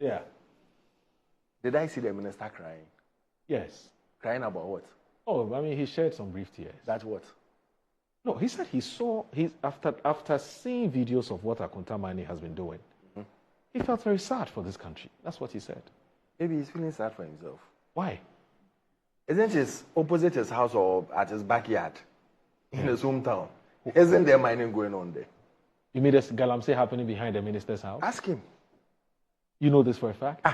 Yeah. Did I see the minister crying? Yes. Crying about what? Oh, I mean, he shed some brief tears. That's what? No, he said after seeing videos of what Akontamini has been doing, he felt very sad for this country. That's what he said. Maybe he's feeling sad for himself. Why? Isn't his opposite his house or at his backyard in his hometown? Isn't there mining going on there? You mean there's galamsey happening behind the minister's house? Ask him. You know this for a fact?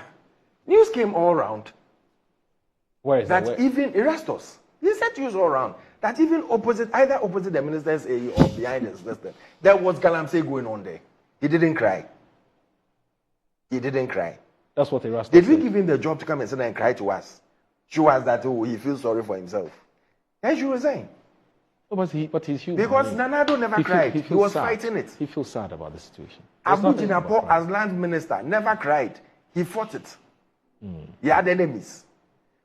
News came all around. Where is that? Even Erastus, he said news all around that even either opposite the minister's AE or behind his residence, there was galamsey going on there. He didn't cry. He didn't cry. That's what Erastus Did we said. give him the job to come and sit and cry to us? Show us that he feels sorry for himself. Then she was saying. No, but he's human. Because Nana-Addo never cried. He was sad. fighting it. He feels sad about the situation. Abu Jinapor, as land minister, never cried. He fought it. He had enemies.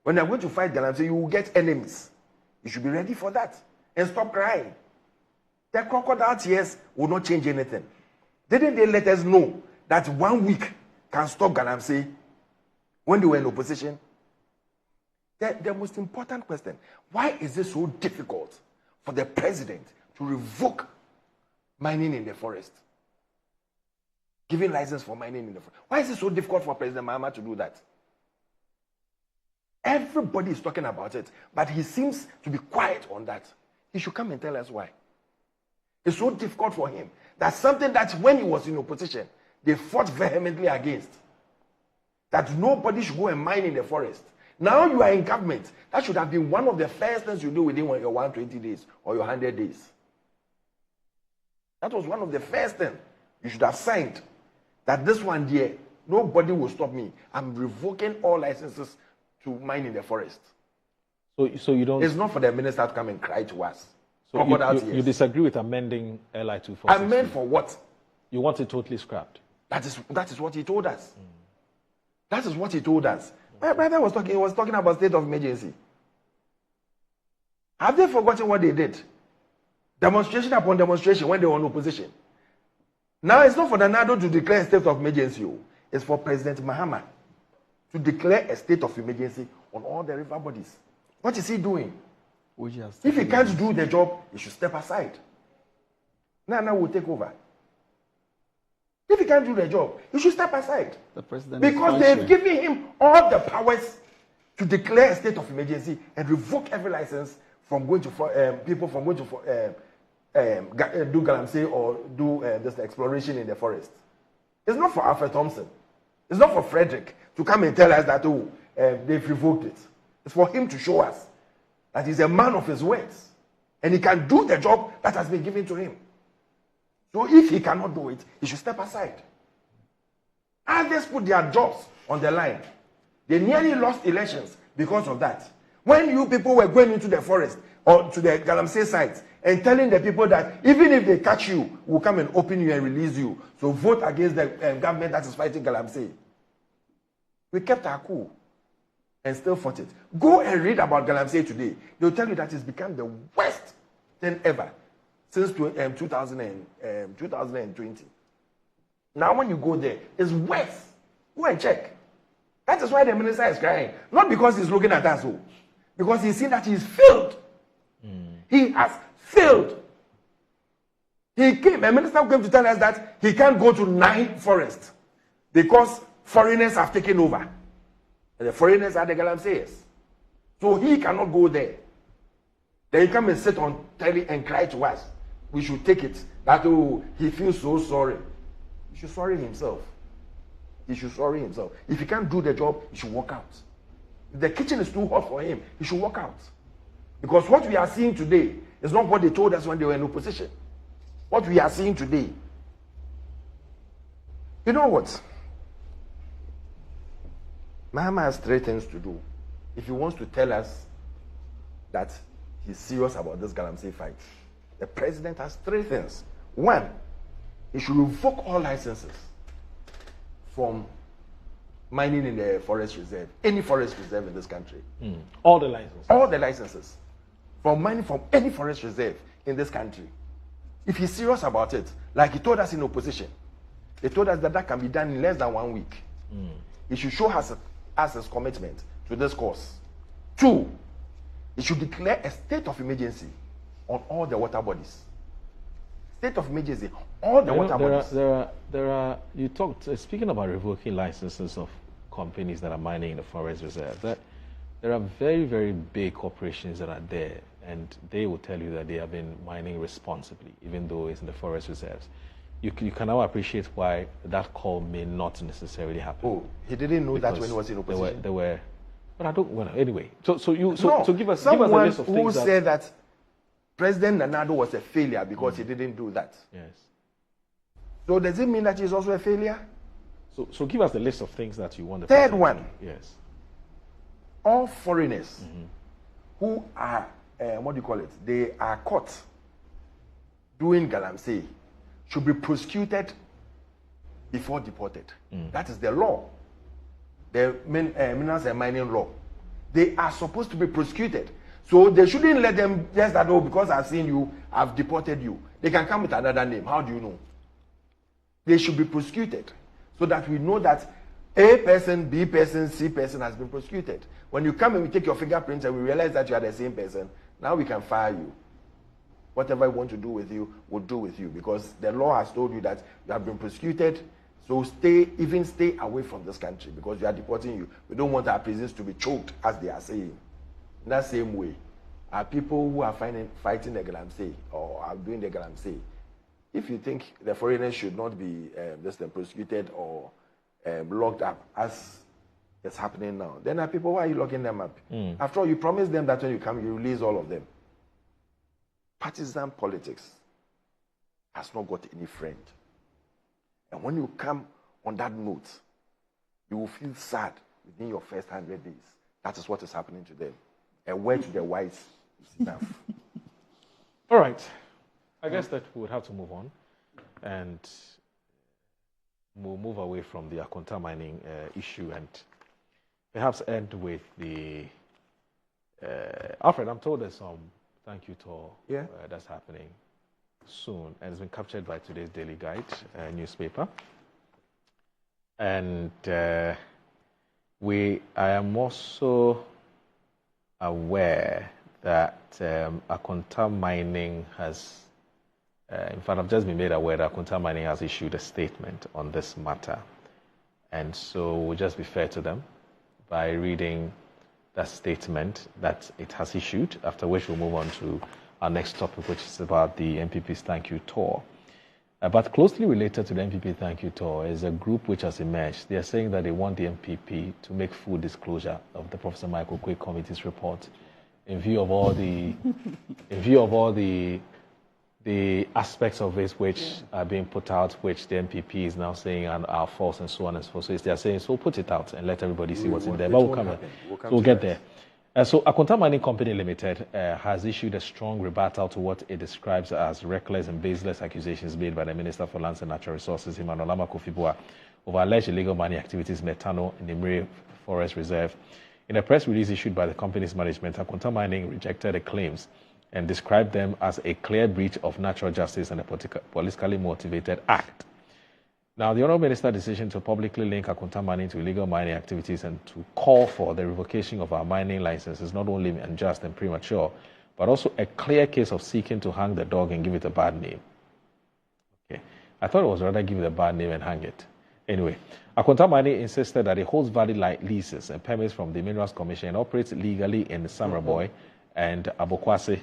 When you're going to fight galamsey, you will get enemies. You should be ready for that. And stop crying. The crocodile tears will not change anything. Didn't they let us know that 1 week can stop galamsey when they were in opposition? The most important question, why is it so difficult for the president to revoke mining in the forest? Giving license for mining in the forest. Why is it so difficult for President Mahama to do that? Everybody is talking about it, but he seems to be quiet on that. He should come and tell us why. It's so difficult for him. That's something that when he was in opposition, they fought vehemently against. That nobody should go and mine in the forest. Now you are in government. That should have been one of the first things you do within your 120 days or your 100 days. That was one of the first things you should have signed. That this one here, nobody will stop me. I'm revoking all licenses to mine in the forest. So you don't... It's not for the minister to come and cry to us. So you disagree with amending LI 2463? Amend for what? You want it totally scrapped? That is what he told us. That is what he told us. My brother was talking about state of emergency. Have they forgotten what they did? Demonstration upon demonstration when they were in opposition. Now it's not for the Nado to declare a state of emergency. It's for President Mahama to declare a state of emergency on all the river bodies. What is he doing? If he can't do the job, he should step aside. Nana will take over. If he can't do the job, he should step aside. The president because they've given him all the powers to declare a state of emergency and revoke every license from going to people from going to do galamsey or do this exploration in the forest. It's not for Alfred Thompson. It's not for Frederick to come and tell us that they've revoked it. It's for him to show us that he's a man of his words and he can do the job that has been given to him. So if he cannot do it, he should step aside. Others put their jobs on the line. They nearly lost elections because of that. When you people were going into the forest or to the galamsey sites and telling the people that even if they catch you, we'll come and open you and release you. So vote against the government that is fighting galamsey. We kept our cool and still fought it. Go and read about galamsey today. They'll tell you that it's become the worst thing ever since 2020. Now when you go there, it's worse. Go and check. That is why the minister is crying. Not because he's looking at us, because he's seen that he's failed. He has failed. A minister came to tell us that he can't go to 9 forests because foreigners have taken over. And the foreigners are the galamseyers. So he cannot go there. Then he come and sit on telly and cry to us. We should take it. That he feels so sorry. He should sorry himself. He should sorry himself. If he can't do the job, he should walk out. If the kitchen is too hot for him, he should walk out. Because what we are seeing today is not what they told us when they were in opposition. What we are seeing today. You know what? Mahama has 3 things to do. If he wants to tell us that he's serious about this galamsey fight, the president has 3 things. 1, he should revoke all licenses from mining in the forest reserve, any forest reserve in this country. All the licenses. All the licenses from mining from any forest reserve in this country. If he's serious about it, like he told us in opposition, he told us that can be done in less than 1 week. he should show us his commitment to this cause. 2, he should declare a state of emergency on all the water bodies. State of emergency, all the water bodies. There are. You talked speaking about revoking licenses of companies that are mining in the forest reserve. That there are very, very big corporations that are there, and they will tell you that they have been mining responsibly, even though it's in the forest reserves. You can now appreciate why that call may not necessarily happen. Oh, he didn't know that when he was in opposition. There were, but I don't. Well, anyway, so give us someone a list of things who said that President Nana Addo was a failure because he didn't do that. Yes. So does it mean that he's also a failure? So give us the list of things that you want. The third one. Yes. All foreigners who are they are caught doing galamsey should be prosecuted before deported. That is the law. The minerals and mining law. They are supposed to be prosecuted. So they shouldn't let them just that, oh, because I've seen you, I've deported you. They can come with another name. How do you know? They should be prosecuted so that we know that A person, B person, C person has been prosecuted. When you come and we take your fingerprints and we realize that you are the same person, now we can fire you. Whatever we want to do with you, we'll do with you, because the law has told you that you have been prosecuted. So stay away from this country, because we are deporting you. We don't want our prisons to be choked, as they are saying. In that same way, are people who are fighting the galamsey or are doing the galamsey, if you think the foreigners should not be prosecuted or locked up as it's happening now, then are people, why are you locking them up? After all, you promised them that when you come, you release all of them. Partisan politics has not got any friend. And when you come on that note, you will feel sad within your first 100 days. That is what is happening to them. A word to the wise is enough. All right. I guess that we would have to move on. And we'll move away from the Akontamini issue and perhaps end with the... Alfred, I'm told there's some thank you tour that's happening soon, and it's been captured by today's Daily Guide newspaper. And I am also aware that Akontamini has, in fact, I've just been made aware that Akontamini has issued a statement on this matter. And so we'll just be fair to them by reading that statement that it has issued, after which we'll move on to our next topic, which is about the NPP's thank you tour. But closely related to the NPP thank you tour is a group which has emerged. They are saying that they want the NPP to make full disclosure of the Professor Michael Quay Committee's report in view of all the aspects of it which are being put out, which the NPP is now saying are false and so on and so forth. So they are saying, so put it out and let everybody see what's in there. But we'll get there. So Akontamini Company Limited has issued a strong rebuttal to what it describes as reckless and baseless accusations made by the Minister for Lands and Natural Resources, Emmanuel Akufo-Addo, over alleged illegal mining activities in the Tano in the Nimire Forest Reserve. In a press release issued by the company's management, Akontamini rejected the claims and described them as a clear breach of natural justice and a politically motivated act. Now, the Honourable Minister's decision to publicly link Akontamini to illegal mining activities and to call for the revocation of our mining license is not only unjust and premature, but also a clear case of seeking to hang the dog and give it a bad name. Okay. I thought it was rather give it a bad name and hang it. Anyway, Akontamini insisted that it holds valid leases and permits from the Minerals Commission and operates legally in Samraboy and Abokwase,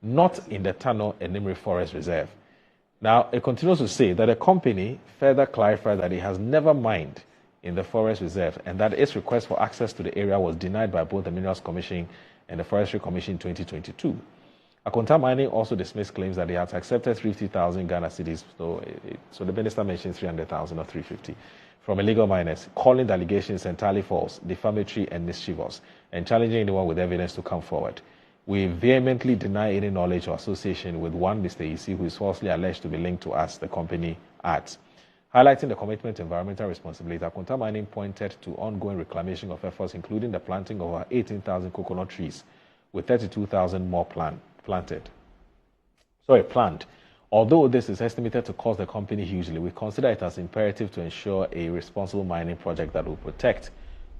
not in the Tano and Nimire Forest Reserve. Now, it continues to say that the company further clarified that it has never mined in the Forest Reserve and that its request for access to the area was denied by both the Minerals Commission and the Forestry Commission in 2022. Akontamini also dismissed claims that they had accepted 50,000 Ghana cedis, so the minister mentioned 300,000 or 350, from illegal miners, calling the allegations entirely false, defamatory and mischievous, and challenging anyone with evidence to come forward. We vehemently deny any knowledge or association with one Mr. Isi, who is falsely alleged to be linked to us, the company adds. Highlighting the commitment to environmental responsibility, Akontamini pointed to ongoing reclamation of efforts, including the planting of over 18,000 coconut trees, with 32,000 more planned. Although this is estimated to cost the company hugely, we consider it as imperative to ensure a responsible mining project that will protect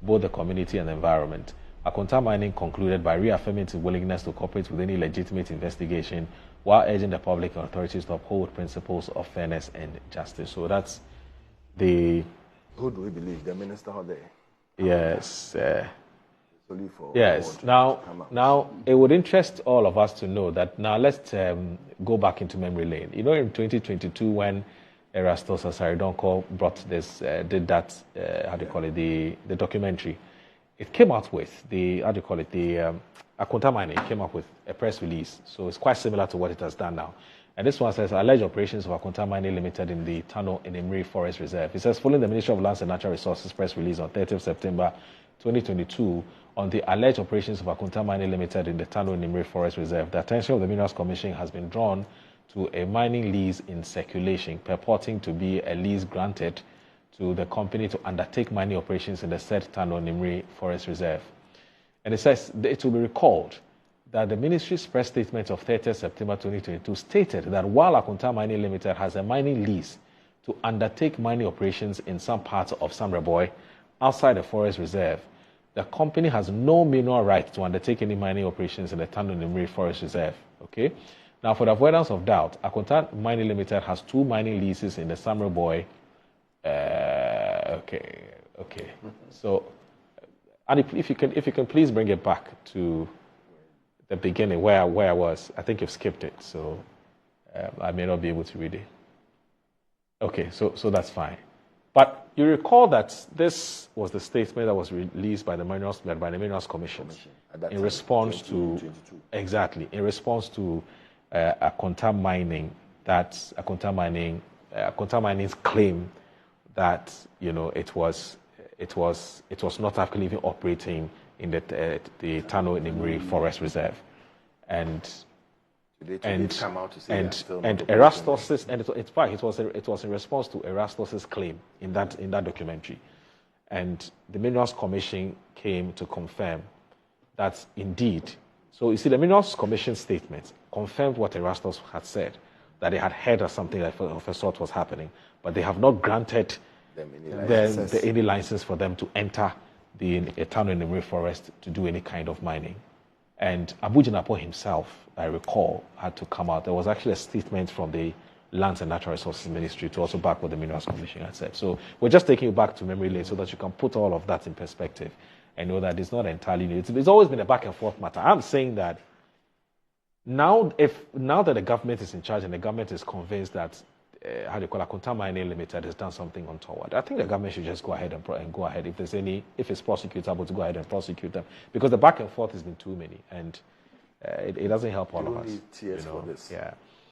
both the community and the environment. Akontamini concluded by reaffirming its willingness to cooperate with any legitimate investigation while urging the public authorities to uphold principles of fairness and justice. So that's the... Who do we believe? The minister or the... Yes. Yes. Now, it would interest all of us to know that now let's go back into memory lane. You know, in 2022, when Erastus Asaridonko brought this, did that, the documentary, it came out with the, Akontamini came up with a press release. So it's quite similar to what it has done now. And this one says, alleged operations of Akontamini Limited in the Tano in Imri Forest Reserve. It says, following the Ministry of Lands and Natural Resources press release on 30th September 2022 on the alleged operations of Akontamini Limited in the Tano in Imri Forest Reserve, the attention of the Minerals Commission has been drawn to a mining lease in circulation, purporting to be a lease granted to the company to undertake mining operations in the said Tano in Imri Forest Reserve. And it says, it will be recalled that the ministry's press statement of 30th September 2022 stated that while Akontamini Limited has a mining lease to undertake mining operations in some parts of Samreboy outside the forest reserve, the company has no mineral right to undertake any mining operations in the Tano Nimri Forest Reserve. Okay? Now, for the avoidance of doubt, Akontamini Limited has 2 mining leases in the Samreboy. Okay. So, and if you can please bring it back to the beginning where I was. I think you've skipped it, so I may not be able to read it. Okay, so that's fine. But you recall that this was the statement that was released by the Minerals Commission in response to Akontamining's claim that it was not actually even operating in the Tano Nimri Forest Reserve, and Erastus's, and it was in response to Erastus's claim in that documentary, and the Minerals Commission came to confirm that indeed. So you see, the Minerals Commission statement confirmed what Erastus had said, that they had heard of something of a sort was happening, but they have not granted any license for them to enter the Tano in the Nimri Forest to do any kind of mining. And Jinapor himself, I recall, had to come out. There was actually a statement from the Lands and Natural Resources Ministry to also back what the Minerals Commission had said. So we're just taking you back to memory lane so that you can put all of that in perspective and know that it's not entirely new. It's always been a back and forth matter. I'm saying that now that the government is in charge and the government is convinced that Akontamini Limited has done something untoward, I think the government should just go ahead and go ahead if it's prosecutable, to go ahead and prosecute them, because the back and forth has been too many, and it doesn't help all of us. Tears for this. Yeah.